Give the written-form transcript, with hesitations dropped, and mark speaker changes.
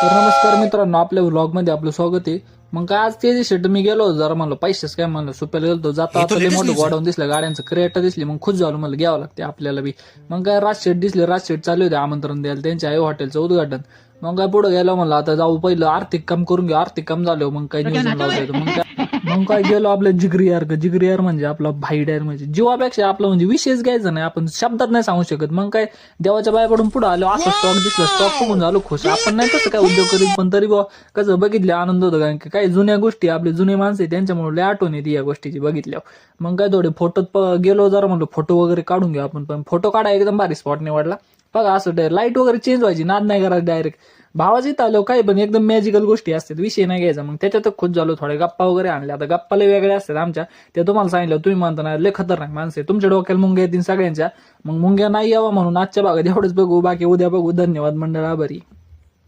Speaker 1: तर नमस्कार मित्रांनो, आपल्या व्लॉगमध्ये आपलं स्वागत आहे. मग काय आज ते दिवशी मी गेलो होतो, जरा म्हणलं पैसेच काय म्हणलं सुप्याला गेलो जाता आता लय मोठं गोडाऊन दिसलं, गाड्यांचं क्रेटा दिसली, मग खुश झालो, म्हणलं घ्यावं लागते आपल्याला बी. मग काय राजशेठ दिसले, राजशेठ चालू होते आमंत्रण द्यायला त्यांच्या आई हॉटेलचं उद्घाटन. मग काय पुढे गेलो, म्हणलं आता जाऊ पहिलं आर्थिक काम करून घेऊ, आर्थिक काम झालं मग काय नियोजन लावलं. मग काय गेलो आपलं जिगरी यार म्हणजे आपला भाई डायर म्हणजे जीवापेक्षा आपला म्हणजे विषयच घ्यायचा नाही, आपण शब्दात नाही सांगू शकत. मग काय देवाच्या बायाकडून पुढे आलो, असं स्टॉक दिसला, स्टॉक बघून झालो खुश. आपण नाही तसं काय उद्योग करीत, पण तरी कसं बघितले आनंद होतो, कारण की काही जुन्या गोष्टी आपले जुने माणसं त्यांच्यामुळे लय आठवण येते या गोष्टीची बघितल्यावर. मग काय थोडे फोटोत गेलो, जरा म्हणलं फोटो वगैरे काढून घेऊ आपण. पण फोटो काढा एकदम भारी स्पॉट निवडला बघा. असं लाईट वगैरे चेंज व्हायची, नाद नाही करायचं डायरेक्ट. भावाच इथं आलो काही पण एकदम मॅजिकल गोष्टी असतात, विषय नाही घ्यायचा. मग त्याच्यात खुश झालो, थोडे गप्पा वगैरे आणले. आता गप्पाला वेगळे असतात आमच्या, ते तुम्हाला सांगितलं, तुम्ही म्हणता ना लय खतरनाक माणसं तुमच्या डोक्याला मुंग्या येतील सगळ्यांच्या. मग मुंग्या नाही यावं म्हणून आजच्या भागात एवढंच बघू, बाकी उद्या बघू. धन्यवाद मंडळ, आभारी.